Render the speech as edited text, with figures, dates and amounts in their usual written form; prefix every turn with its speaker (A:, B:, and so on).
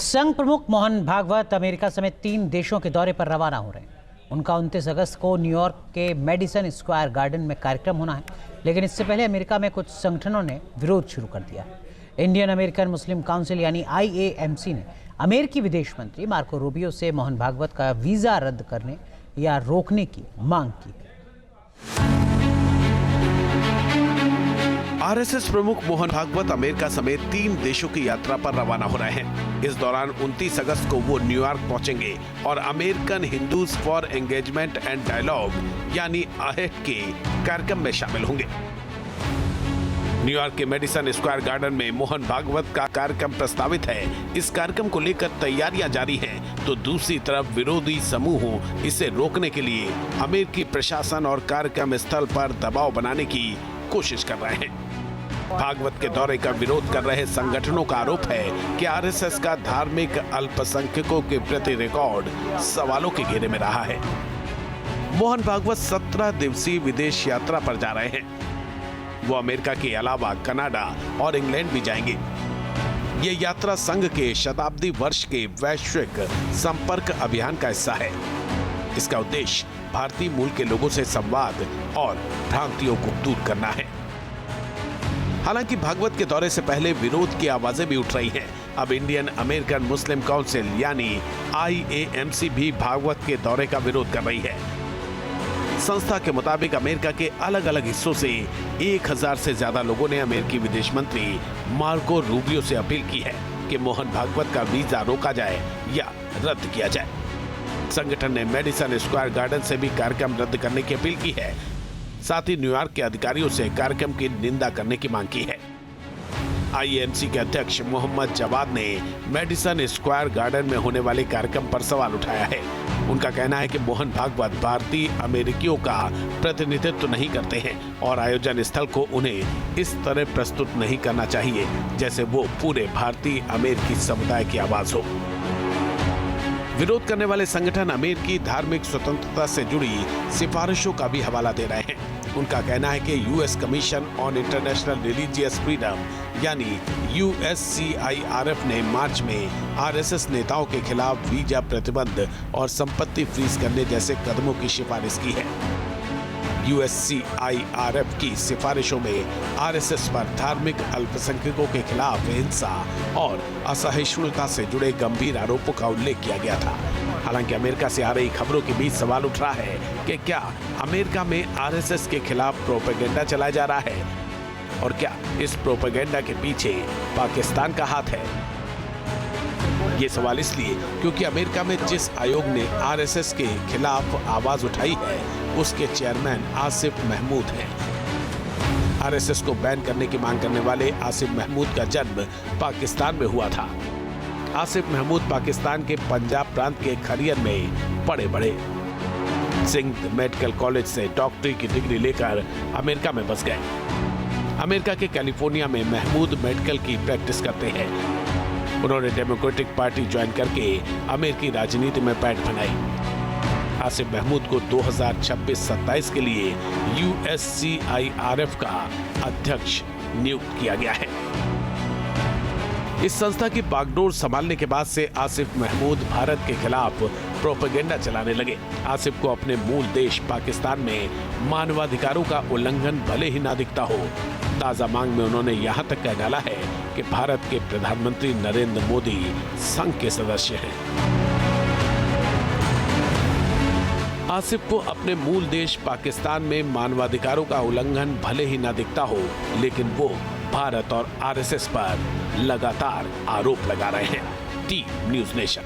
A: संघ प्रमुख मोहन भागवत अमेरिका समेत 3 देशों के दौरे पर रवाना हो रहे हैं। उनका 29 अगस्त को न्यूयॉर्क के मेडिसन स्क्वायर गार्डन में कार्यक्रम होना है, लेकिन इससे पहले अमेरिका में कुछ संगठनों ने विरोध शुरू कर दिया है। इंडियन अमेरिकन मुस्लिम काउंसिल यानी IAMC ने अमेरिकी विदेश मंत्री मार्को रूबियो से मोहन भागवत का वीज़ा रद्द करने या रोकने की मांग की।
B: आरएसएस प्रमुख मोहन भागवत अमेरिका समेत 3 देशों की यात्रा पर रवाना हो रहे हैं। इस दौरान 29 अगस्त को वो न्यूयॉर्क पहुंचेंगे और American Hindus for engagement and dialogue यानी AHED के कार्यक्रम में शामिल होंगे। न्यूयॉर्क के मेडिसन स्क्वायर गार्डन में मोहन भागवत का कार्यक्रम प्रस्तावित है। इस कार्यक्रम को लेकर तैयारियां जारी हैं, तो दूसरी तरफ विरोधी समूहों इसे रोकने के लिए अमेरिकी प्रशासन और कार्यक्रम स्थल पर दबाव बनाने की कोशिश कर रहे हैं। भागवत के दौरे का विरोध कर रहे संगठनों का आरोप है कि आरएसएस का धार्मिक अल्पसंख्यकों के प्रति रिकॉर्ड सवालों के घेरे में रहा है। मोहन भागवत 17 दिवसीय विदेश यात्रा पर जा रहे हैं। वो अमेरिका के अलावा कनाडा और इंग्लैंड भी जाएंगे। ये यात्रा संघ के शताब्दी वर्ष के वैश्विक संपर्क अभियान का हिस्सा है। इसका उद्देश्य भारतीय मूल के लोगों से संवाद और भ्रांतियों को दूर करना है। हालांकि भागवत के दौरे से पहले विरोध की आवाजें भी उठ रही हैं। अब इंडियन अमेरिकन मुस्लिम काउंसिल यानी IAMC भी भागवत के दौरे का विरोध कर रही है। संस्था के मुताबिक अमेरिका के अलग अलग हिस्सों से 1000 से ज्यादा लोगों ने अमेरिकी विदेश मंत्री मार्को रूबियो से अपील की है कि मोहन भागवत का वीजा रोका जाए या रद्द किया जाए। संगठन ने मेडिसन स्क्वायर गार्डन से भी कार्यक्रम रद्द करने की अपील की है। साथ ही न्यूयॉर्क के अधिकारियों से कार्यक्रम की निंदा करने की मांग की है। IAMC के अध्यक्ष मोहम्मद जवाद ने मेडिसन स्क्वायर गार्डन में होने वाले कार्यक्रम पर सवाल उठाया है। उनका कहना है कि मोहन भागवत भारतीय अमेरिकियों का प्रतिनिधित्व नहीं करते हैं और आयोजन स्थल को उन्हें इस तरह प्रस्तुत नहीं करना चाहिए जैसे वो पूरे भारतीय अमेरिकी समुदाय की आवाज हो। विरोध करने वाले संगठन अमेरिकी धार्मिक स्वतंत्रता से जुड़ी सिफारिशों का भी हवाला दे रहे हैं। उनका कहना है कि US commission on international religious freedom यानी USCIRF ने मार्च में RSS नेताओं के खिलाफ वीजा प्रतिबंध और संपत्ति फ्रीज करने जैसे कदमों की सिफारिश की है। USCIRF की सिफारिशों में RSS पर धार्मिक अल्पसंख्यकों के खिलाफ हिंसा और असहिष्णुता से जुड़े गंभीर आरोपों का उल्लेख किया गया था। हालांकि अमेरिका से आ रही खबरों के बीच सवाल उठ रहा है कि क्या अमेरिका में RSS के खिलाफ प्रोपेगेंडा चलाया जा रहा है और क्या इस प्रोपेगेंडा के पीछे पाकिस्तान का हाथ है। ये सवाल इसलिए क्योंकि अमेरिका में जिस आयोग ने RSS के खिलाफ आवाज उठाई है उसके चेयरमैन आसिफ महमूद हैं। RSS को बैन करने की मांग करने वाले आसिफ महमूद का जन्म पाकिस्तान में हुआ था। आसिफ महमूद पाकिस्तान के पंजाब प्रांत के खरियन में पढ़े बढ़े। सिंध मेडिकल कॉलेज से डॉक्टरी की डिग्री लेकर अमेरिका में बस गए। अमेरिका के कैलिफोर्निया में महमूद मेडिकल की प्रैक्टिस करते हैं। उन्होंने डेमोक्रेटिक पार्टी ज्वाइन करके अमेरिकी राजनीति में पैठ बनाई। आसिफ महमूद को 2026-27 के लिए USCIRF का अध्यक्ष नियुक्त किया गया है। इस संस्था की बागडोर संभालने के बाद से आसिफ महमूद भारत के खिलाफ प्रोपेगेंडा चलाने लगे। आसिफ को अपने मूल देश पाकिस्तान में मानवाधिकारों का उल्लंघन भले ही ना दिखता हो। ताजा मांग में उन्होंने यहाँ तक कह डाला है कि भारत के प्रधानमंत्री नरेंद्र मोदी संघ के सदस्य हैं। आसिफ को अपने मूल देश पाकिस्तान में मानवाधिकारों का उल्लंघन भले ही ना दिखता हो, लेकिन वो भारत और RSS पर लगातार आरोप लगा रहे हैं। T news nation.